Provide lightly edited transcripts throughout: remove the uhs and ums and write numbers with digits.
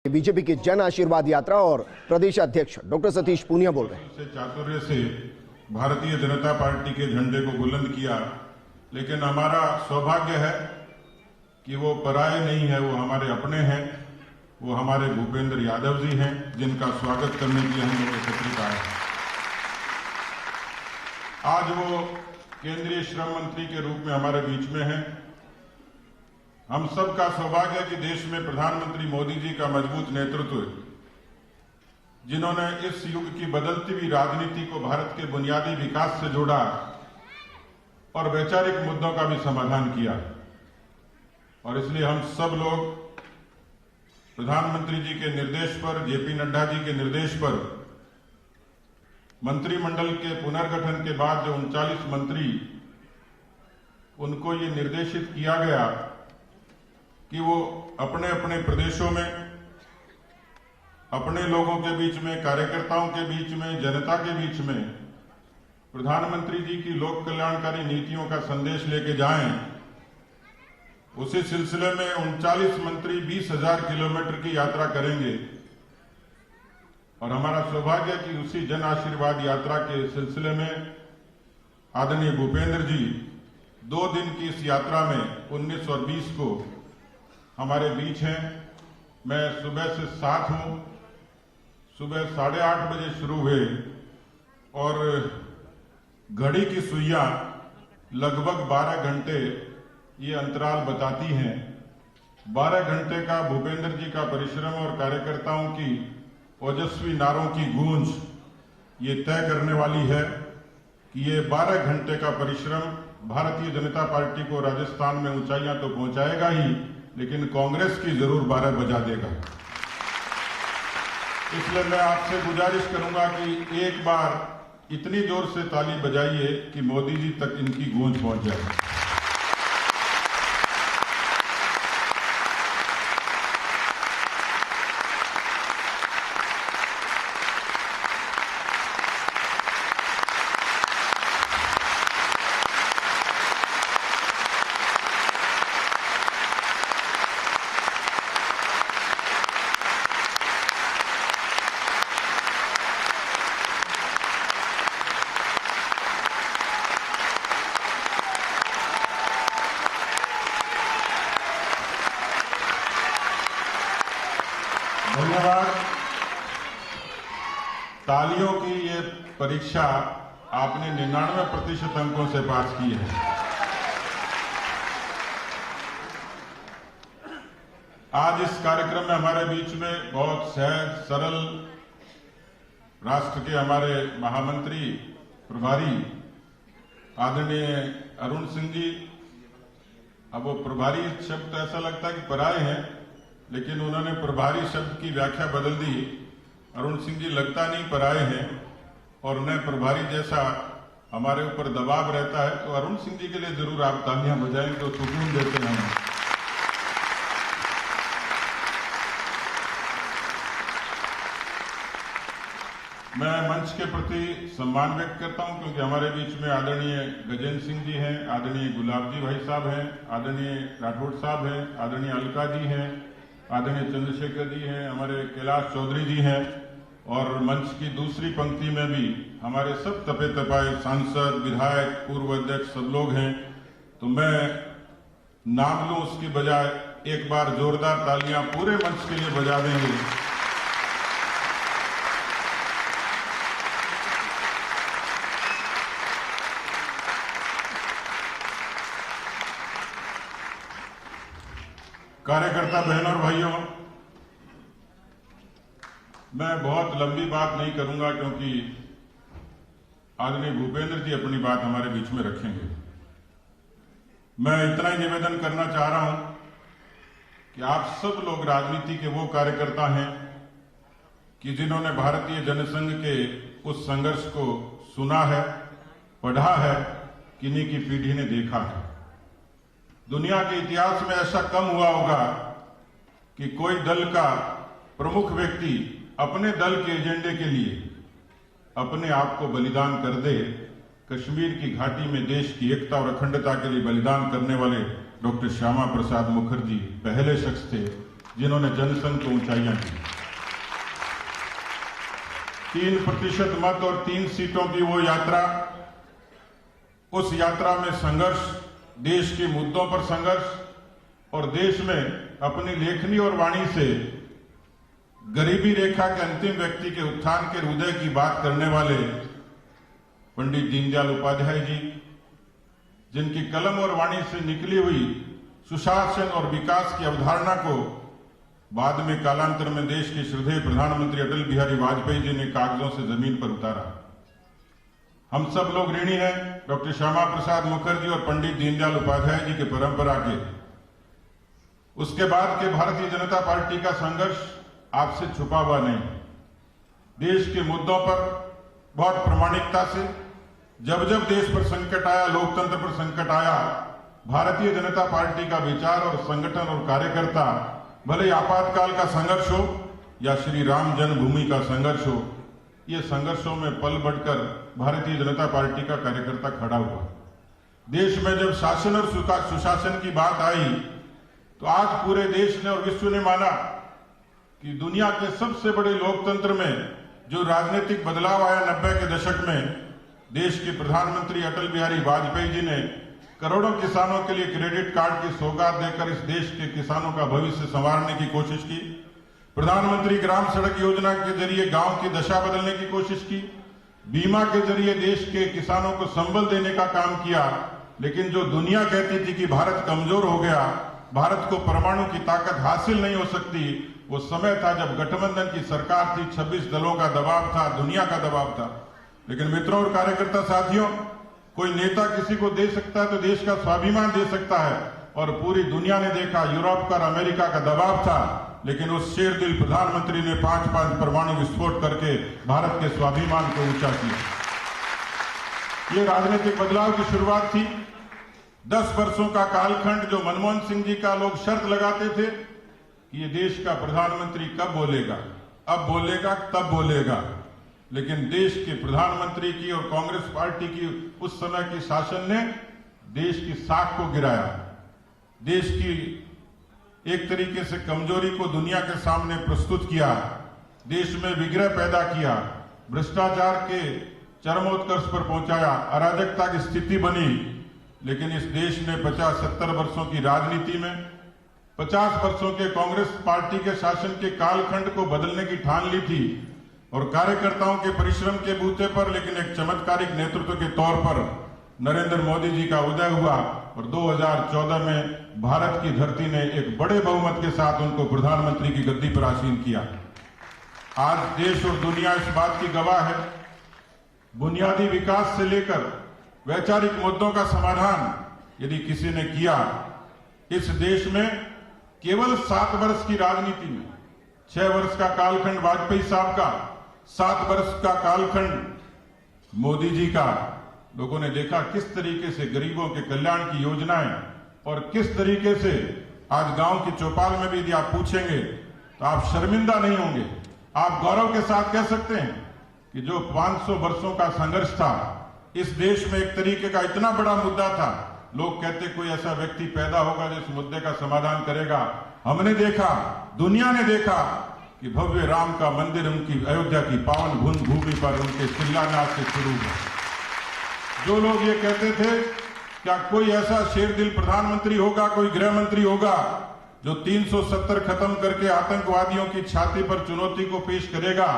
BJP की जन आशीर्वाद यात्रा और प्रदेश अध्यक्ष डॉक्टर सतीश पूनिया बोल रहे हैं। चातुर्य से भारतीय जनता पार्टी के झंडे को बुलंद किया, लेकिन हमारा सौभाग्य है कि वो पराये नहीं है, वो हमारे अपने हैं। वो हमारे भूपेंद्र यादव जी हैं, जिनका स्वागत करने के लिए हम लोग एकत्रित आए हैं। आज वो केंद्रीय श्रम मंत्री के रूप में हमारे बीच में हैं। हम सबका सौभाग्य है कि देश में प्रधानमंत्री मोदी जी का मजबूत नेतृत्व, जिन्होंने इस युग की बदलती हुई राजनीति को भारत के बुनियादी विकास से जोड़ा और वैचारिक मुद्दों का भी समाधान किया। और इसलिए हम सब लोग प्रधानमंत्री जी के निर्देश पर, जेपी नड्डा जी के निर्देश पर, मंत्रिमंडल के पुनर्गठन के बाद जो 39 मंत्री, उनको ये निर्देशित किया गया कि वो अपने अपने प्रदेशों में, अपने लोगों के बीच में, कार्यकर्ताओं के बीच में, जनता के बीच में प्रधानमंत्री जी की लोक कल्याणकारी नीतियों का संदेश लेके जाएं। उसी सिलसिले में 39 मंत्री 20,000 किलोमीटर की यात्रा करेंगे। और हमारा सौभाग्य कि उसी जन आशीर्वाद यात्रा के सिलसिले में आदरणीय भूपेंद्र जी 2 दिन की इस यात्रा में 19 और 20 को हमारे बीच हैं। मैं सुबह से साथ हूं। सुबह 8:30 बजे शुरू हुए और घड़ी की सुइयां लगभग 12 घंटे ये अंतराल बताती हैं। 12 घंटे का भूपेंद्र जी का परिश्रम और कार्यकर्ताओं की ओजस्वी नारों की गूंज ये तय करने वाली है कि ये 12 घंटे का परिश्रम भारतीय जनता पार्टी को राजस्थान में ऊंचाइयां तो पहुंचाएगा ही, लेकिन कांग्रेस की जरूर 12 बजा देगा। इसलिए मैं आपसे गुजारिश करूंगा कि एक बार इतनी जोर से ताली बजाइए कि मोदी जी तक इनकी गूंज पहुंच जाए। धन्यवाद। तालियों की ये परीक्षा आपने 99% अंकों से पास की है। आज इस कार्यक्रम में हमारे बीच में बहुत सहज सरल राष्ट्र के हमारे महामंत्री प्रभारी आदरणीय अरुण सिंह जी। अब वो प्रभारी शब्द ऐसा लगता है कि पराये हैं, लेकिन उन्होंने प्रभारी शब्द की व्याख्या बदल दी। अरुण सिंह जी लगता नहीं पराये हैं, और उन्हें प्रभारी जैसा हमारे ऊपर दबाव रहता है, तो अरुण सिंह जी के लिए जरूर आप तालियां बजाएं तो सुकून देते हैं। मैं मंच के प्रति सम्मान व्यक्त करता हूं, क्योंकि हमारे बीच में आदरणीय गजेंद्र सिंह जी हैं, आदरणीय गुलाब जी भाई साहब हैं, आदरणीय राठौड़ साहब हैं, आदरणीय अलका जी हैं, आदरणीय चंद्रशेखर जी हैं, हमारे कैलाश चौधरी जी हैं, और मंच की दूसरी पंक्ति में भी हमारे सब तपे तपाए सांसद, विधायक, पूर्व अध्यक्ष सब लोग हैं। तो मैं नाम लूं उसकी बजाय एक बार जोरदार तालियां पूरे मंच के लिए बजा देंगे। कार्यकर्ता बहनों और भाइयों, मैं बहुत लंबी बात नहीं करूंगा, क्योंकि आदरणीय भूपेंद्र जी अपनी बात हमारे बीच में रखेंगे। मैं इतना ही निवेदन करना चाह रहा हूं कि आप सब लोग राजनीति के वो कार्यकर्ता हैं कि जिन्होंने भारतीय जनसंघ के उस संघर्ष को सुना है, पढ़ा है, किन्हीं की पीढ़ी ने देखा है। दुनिया के इतिहास में ऐसा कम हुआ होगा कि कोई दल का प्रमुख व्यक्ति अपने दल के एजेंडे के लिए अपने आप को बलिदान कर दे। कश्मीर की घाटी में देश की एकता और अखंडता के लिए बलिदान करने वाले डॉक्टर श्यामा प्रसाद मुखर्जी पहले शख्स थे जिन्होंने जनसंघ को ऊंचाइयां दी। 3% मत और 3 सीटों की वो यात्रा, उस यात्रा में संघर्ष, देश के मुद्दों पर संघर्ष और देश में अपनी लेखनी और वाणी से गरीबी रेखा के अंतिम व्यक्ति के उत्थान के हृदय की बात करने वाले पंडित दीनदयाल उपाध्याय जी, जिनकी कलम और वाणी से निकली हुई सुशासन और विकास की अवधारणा को बाद में कालांतर में देश के श्रद्धेय प्रधानमंत्री अटल बिहारी वाजपेयी जी ने कागजों से जमीन पर उतारा। हम सब लोग ऋणी हैं डॉक्टर श्यामा प्रसाद मुखर्जी और पंडित दीनदयाल उपाध्याय जी की परंपरा के। उसके बाद के भारतीय जनता पार्टी का संघर्ष आपसे छुपा हुआ नहीं। देश के मुद्दों पर बहुत प्रामाणिकता से जब जब देश पर संकट आया, लोकतंत्र पर संकट आया, भारतीय जनता पार्टी का विचार और संगठन और कार्यकर्ता, भले आपातकाल का संघर्ष हो या श्री राम जन्मभूमि का संघर्ष हो, ये संघर्षों में पल बढ़कर भारतीय जनता पार्टी का कार्यकर्ता खड़ा हुआ। देश में जब शासन और सुशासन की बात आई तो आज पूरे देश ने और विश्व ने माना कि दुनिया के सबसे बड़े लोकतंत्र में जो राजनीतिक बदलाव आया 90 के दशक में, देश के प्रधानमंत्री अटल बिहारी वाजपेयी जी ने करोड़ों किसानों के लिए क्रेडिट कार्ड की सौगात देकर इस देश के किसानों का भविष्य संवारने की कोशिश की। प्रधानमंत्री ग्राम सड़क योजना के जरिए गांव की दशा बदलने की कोशिश की। बीमा के जरिए देश के किसानों को संबल देने का काम किया। लेकिन जो दुनिया कहती थी कि भारत कमजोर हो गया, भारत को परमाणु की ताकत हासिल नहीं हो सकती, वो समय था जब गठबंधन की सरकार थी, 26 दलों का दबाव था, दुनिया का दबाव था। लेकिन मित्रों और कार्यकर्ता साथियों, कोई नेता किसी को दे सकता है तो देश का स्वाभिमान दे सकता है, और पूरी दुनिया ने देखा, यूरोप का और अमेरिका का दबाव था, लेकिन उस शेरदिल प्रधानमंत्री ने 5 परमाणु विस्फोट करके भारत के स्वाभिमान को ऊंचा किया। ये राजनीतिक बदलाव की शुरुआत थी। 10 वर्षों का कालखंड जो मनमोहन सिंह जी का लोग शर्त लगाते थे कि ये देश का प्रधानमंत्री कब बोलेगा, अब बोलेगा, तब बोलेगा, लेकिन देश के प्रधानमंत्री की और कांग्रेस पार्टी की उस समय की शासन ने देश की साख को गिराया। देश की एक तरीके से कमजोरी को दुनिया के सामने प्रस्तुत किया, देश में विग्रह पैदा किया, भ्रष्टाचार के चरमोत्कर्ष पर पहुंचाया, अराजकता की स्थिति बनी। लेकिन इस देश ने 50-70 वर्षों की राजनीति में 50 वर्षों के कांग्रेस पार्टी के शासन के कालखंड को बदलने की ठान ली थी, और कार्यकर्ताओं के परिश्रम के बूते पर, लेकिन एक चमत्कारिक नेतृत्व के तौर पर नरेंद्र मोदी जी का उदय हुआ, और 2014 में भारत की धरती ने एक बड़े बहुमत के साथ उनको प्रधानमंत्री की गद्दी पर आसीन किया। आज देश और दुनिया इस बात की गवाह है, बुनियादी विकास से लेकर वैचारिक मुद्दों का समाधान यदि किसी ने किया, इस देश में केवल 7 वर्ष की राजनीति में, 6 वर्ष का कालखंड वाजपेयी साहब का, 7 वर्ष का कालखंड मोदी जी का, लोगों ने देखा किस तरीके से गरीबों के कल्याण की योजनाएं, और किस तरीके से आज गांव की चौपाल में भी यदि आप पूछेंगे तो आप शर्मिंदा नहीं होंगे। आप गौरव के साथ कह सकते हैं कि जो 500 वर्षों का संघर्ष था, इस देश में एक तरीके का इतना बड़ा मुद्दा था, लोग कहते कोई ऐसा व्यक्ति पैदा होगा जो इस मुद्दे का समाधान करेगा। हमने देखा, दुनिया ने देखा कि भव्य राम का मंदिर उनकी अयोध्या की पावन भूमि पर उनके शिलान्यास से शुरू हुआ। जो लोग ये कहते थे क्या कोई ऐसा शेरदिल प्रधानमंत्री होगा, कोई गृह मंत्री होगा जो 370 खत्म करके आतंकवादियों की छाती पर चुनौती को पेश करेगा,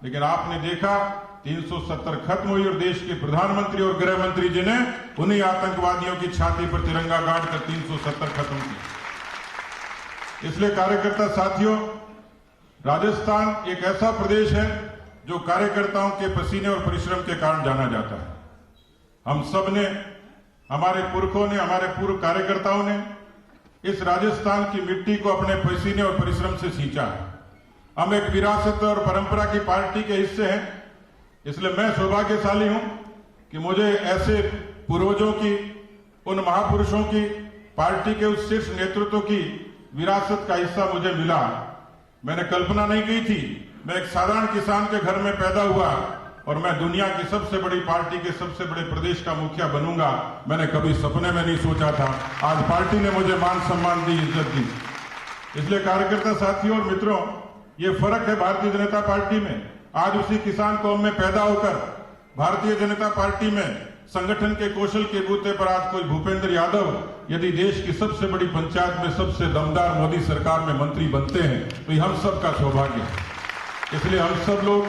लेकिन आपने देखा 370 खत्म हुई और देश के प्रधानमंत्री और गृह मंत्री जी ने उन्हीं आतंकवादियों की छाती पर तिरंगा गाड़ कर 370 खत्म किया। इसलिए कार्यकर्ता साथियों, राजस्थान एक ऐसा प्रदेश है जो कार्यकर्ताओं के पसीने और परिश्रम के कारण जाना जाता है। हम सब ने, हमारे पुरखों ने, हमारे पूर्व कार्यकर्ताओं ने इस राजस्थान की मिट्टी को अपने पसीने और परिश्रम से सींचा है। हम एक विरासत और परंपरा की पार्टी के हिस्से हैं, इसलिए मैं सौभाग्यशाली हूं कि मुझे ऐसे पूर्वजों की, उन महापुरुषों की, पार्टी के उस शीर्ष नेतृत्व की विरासत का हिस्सा मुझे मिला। मैंने कल्पना नहीं की थी, मैं एक साधारण किसान के घर में पैदा हुआ और मैं दुनिया की सबसे बड़ी पार्टी के सबसे बड़े प्रदेश का मुखिया बनूंगा। मैंने कभी सपने में नहीं सोचा था। आज पार्टी ने मुझे मान सम्मान दी, इज्जत दी। इसलिए कार्यकर्ता साथियों और मित्रों, ये फर्क है भारतीय जनता पार्टी में। आज उसी किसान कौम में पैदा होकर भारतीय जनता पार्टी में संगठन के कौशल के बूते पर आज कोई भूपेंद्र यादव यदि देश की सबसे बड़ी पंचायत में सबसे दमदार मोदी सरकार में मंत्री बनते हैं तो ये हम सबका सौभाग्य है। इसलिए हम सब लोग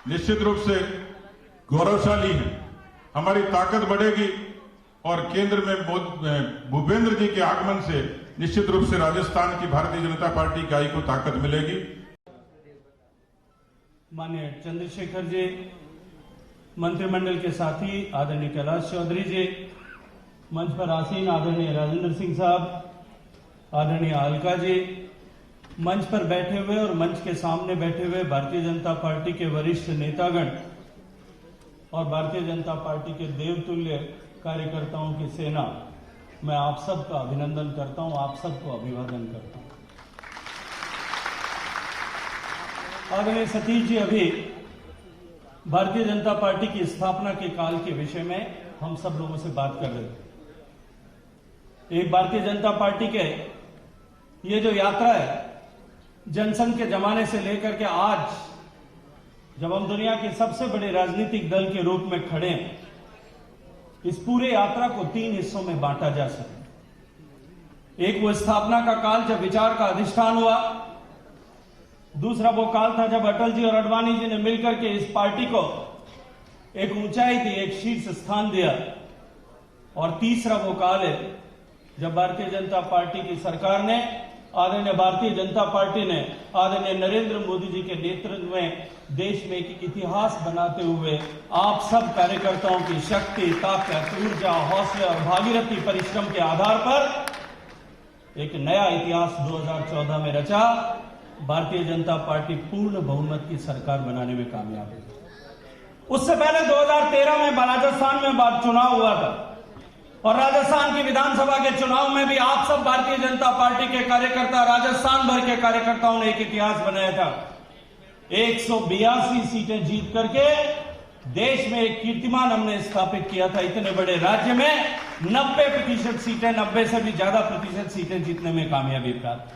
निश्चित रूप से गौरवशाली हैं, हमारी ताकत बढ़ेगी और केंद्र में भूपेंद्र जी के आगमन से निश्चित रूप से राजस्थान की भारतीय जनता पार्टी इकाई को ताकत मिलेगी। माननीय चंद्रशेखर जी, मंत्रिमंडल के साथी आदरणीय कैलाश चौधरी जी, मंच पर आसीन आदरणीय राजेंद्र सिंह साहब, आदरणीय अलका जी, मंच पर बैठे हुए और मंच के सामने बैठे हुए भारतीय जनता पार्टी के वरिष्ठ नेतागण और भारतीय जनता पार्टी के देवतुल्य कार्यकर्ताओं की सेना, मैं आप सबका अभिनंदन करता हूं, आप सबको अभिवादन करता हूं। आदरणीय सतीश जी अभी भारतीय जनता पार्टी की स्थापना के काल के विषय में हम सब लोगों से बात कर रहे थे। एक भारतीय जनता पार्टी के ये जो यात्रा है, जनसंघ के जमाने से लेकर के आज जब हम दुनिया के सबसे बड़े राजनीतिक दल के रूप में खड़े हैं, इस पूरे यात्रा को 3 हिस्सों में बांटा जा सके। एक वो स्थापना का काल जब विचार का अधिष्ठान हुआ, दूसरा वो काल था जब अटल जी और आडवाणी जी ने मिलकर के इस पार्टी को एक ऊंचाई दी, एक शीर्ष स्थान दिया, और तीसरा वो काल है जब भारतीय जनता पार्टी की सरकार ने, आदरणीय भारतीय जनता पार्टी ने आदरणीय नरेंद्र मोदी जी के नेतृत्व में देश में एक इतिहास बनाते हुए आप सब कार्यकर्ताओं की शक्ति, ताकत, ऊर्जा, हौसले और भागीरथी परिश्रम के आधार पर एक नया इतिहास 2014 में रचा। भारतीय जनता पार्टी पूर्ण बहुमत की सरकार बनाने में कामयाब हुई। उससे पहले 2013 में राजस्थान में चुनाव हुआ था और राजस्थान की विधानसभा के चुनाव में भी आप सब भारतीय जनता पार्टी के कार्यकर्ता, राजस्थान भर के कार्यकर्ताओं ने एक इतिहास बनाया था। 182 सीटें जीत करके देश में एक कीर्तिमान हमने स्थापित किया था। इतने बड़े राज्य में 90% सीटें, 90 से भी ज्यादा प्रतिशत सीटें जीतने में कामयाबी प्राप्त।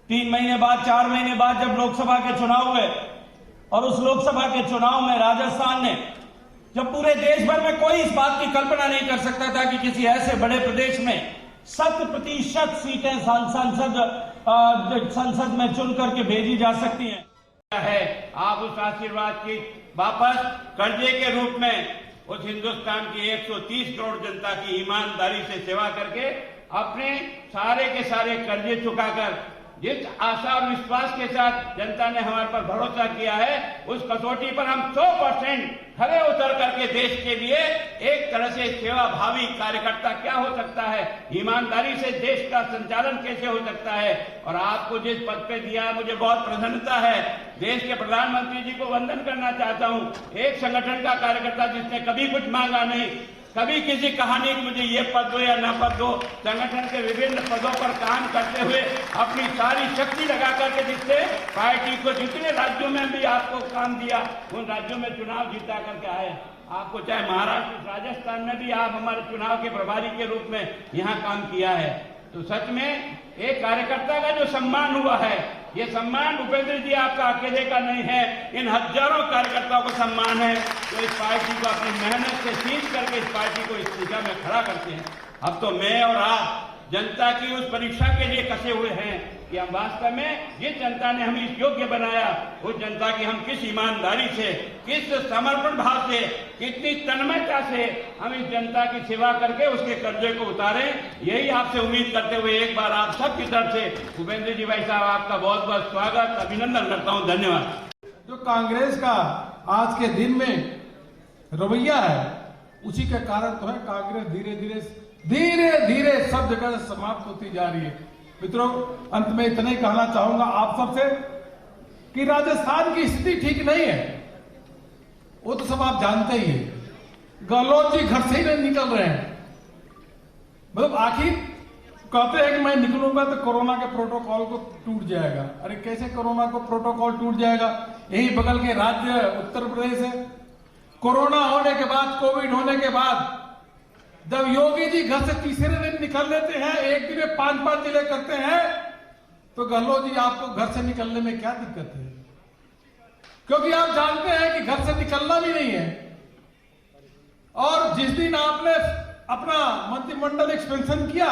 3 महीने बाद, 4 महीने बाद जब लोकसभा के चुनाव हुए और उस लोकसभा के चुनाव में राजस्थान ने, जब पूरे देश भर में कोई इस बात की कल्पना नहीं कर सकता था कि किसी ऐसे बड़े प्रदेश में 100% सीटें संसद में चुन करके भेजी जा सकती हैं, आप उस आशीर्वाद की वापस कर्जे के रूप में उस हिंदुस्तान की 130 करोड़ जनता की ईमानदारी से सेवा करके अपने सारे के सारे कर्जे चुकाकर जिस आशा और विश्वास के साथ जनता ने हमारे पर भरोसा किया है, उस कसौटी पर हम 100% खरे उतर करके देश के लिए एक तरह से सेवा भावी कार्यकर्ता क्या हो सकता है, ईमानदारी से देश का संचालन कैसे हो सकता है। और आपको जिस पद पे दिया है, मुझे बहुत प्रसन्नता है। देश के प्रधानमंत्री जी को वंदन करना चाहता हूं। एक संगठन का कार्यकर्ता जिसने कभी कुछ मांगा नहीं, कभी किसी कहानी को मुझे ये पद दो या ना पद दो, संगठन के विभिन्न पदों पर काम करते हुए अपनी सारी शक्ति लगा करके जिससे पार्टी को जितने राज्यों में भी आपको काम दिया, उन राज्यों में चुनाव जीता करके आए। आपको चाहे महाराष्ट्र, राजस्थान में भी आप हमारे चुनाव के प्रभारी के रूप में यहाँ काम किया है। तो सच में एक कार्यकर्ता का जो सम्मान हुआ है, ये सम्मान भूपेंद्र जी आपका अकेले का नहीं है, इन हजारों कार्यकर्ताओं को सम्मान है जो इस पार्टी को अपनी मेहनत से सींच करके इस पार्टी को इस दिशा में खड़ा करते हैं। अब तो मैं और आप जनता की उस परीक्षा के लिए कसे हुए हैं कि हम वास्तव में जिस जनता ने हमें इस योग्य बनाया, उस जनता की हम किस ईमानदारी से, किस समर्पण भाव से, कितनी तन्मयता से हम इस जनता की सेवा करके उसके कर्जे को उतारें, यही आपसे उम्मीद करते हुए एक बार आप सबकी तरफ से भूपेंद्र जी भाई साहब आपका बहुत बहुत स्वागत, अभिनंदन करता हूं। धन्यवाद। जो कांग्रेस का आज के दिन में रवैया है, उसी के कारण तो है कांग्रेस धीरे धीरे सब जगह से समाप्त होती जा रही है। मित्रों, अंत में इतना ही कहना चाहूंगा आप सबसे कि राजस्थान की स्थिति ठीक नहीं है, वो तो सब आप जानते ही हैं। गहलोत जी घर से ही नहीं निकल रहे हैं। मतलब आखिर कहते हैं कि मैं निकलूंगा तो कोरोना के प्रोटोकॉल को टूट जाएगा। अरे कैसे कोरोना को प्रोटोकॉल टूट जाएगा? यही बगल के राज्य उत्तर प्रदेश है, कोरोना होने के बाद, कोविड होने के बाद जब योगी जी घर से तीसरे दिन निकल लेते हैं, एक दिन में 5-5 जिले करते हैं, तो गहलोत जी आपको घर से निकलने में क्या दिक्कत है? क्योंकि आप जानते हैं कि घर से निकलना भी नहीं है। और जिस दिन आपने अपना मंत्रिमंडल एक्सपेंशन किया,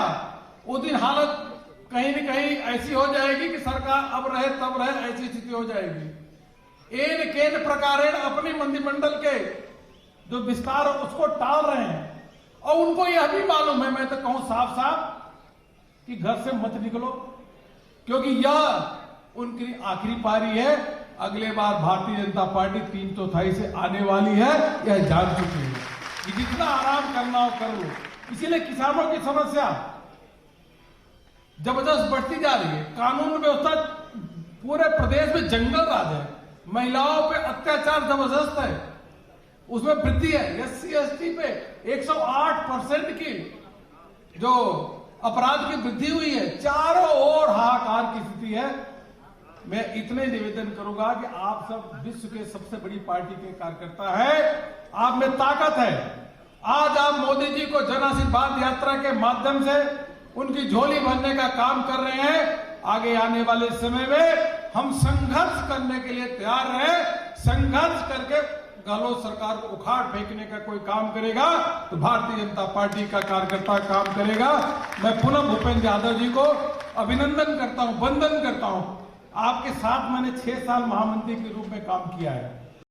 उस दिन हालत कहीं न कहीं ऐसी हो जाएगी कि सरकार अब रहे तब रहे, ऐसी स्थिति हो जाएगी। एन केन प्रकारेण अपने मंत्रिमंडल के जो विस्तार उसको टाल रहे हैं, और उनको यह भी मालूम है, मैं तो कहूं साफ साफ कि घर से मत निकलो, क्योंकि यह उनकी आखिरी पारी है। अगले बार भारतीय जनता पार्टी 3/4 से आने वाली है, यह जान चुकी है कि जितना आराम करना हो कर लो। इसीलिए किसानों की समस्या जबरदस्त बढ़ती जा रही है। कानून व्यवस्था पूरे प्रदेश में जंगल राज है, महिलाओं पे अत्याचार जबरदस्त है, उसमें वृद्धि है। SC/ST पे 108% की जो अपराध की वृद्धि हुई है, चारों ओर हाहाकार की स्थिति है। मैं इतने निवेदन करूंगा कि आप सब विश्व के सबसे बड़ी पार्टी के कार्यकर्ता हैं, आप में ताकत है। आज आप मोदी जी को जन आशीर्वाद यात्रा के माध्यम से उनकी झोली भरने का काम कर रहे हैं। आगे आने वाले समय में हम संघर्ष करने के लिए तैयार हैं। संघर्ष करके गहलोत सरकार को उखाड़ फेंकने का कोई काम करेगा तो भारतीय जनता पार्टी का कार्यकर्ता काम करेगा। मैं पुनः भूपेंद्र यादव जी को अभिनंदन करता हूं, वंदन करता हूं। आपके साथ मैंने 6 साल महामंत्री के रूप में काम किया है।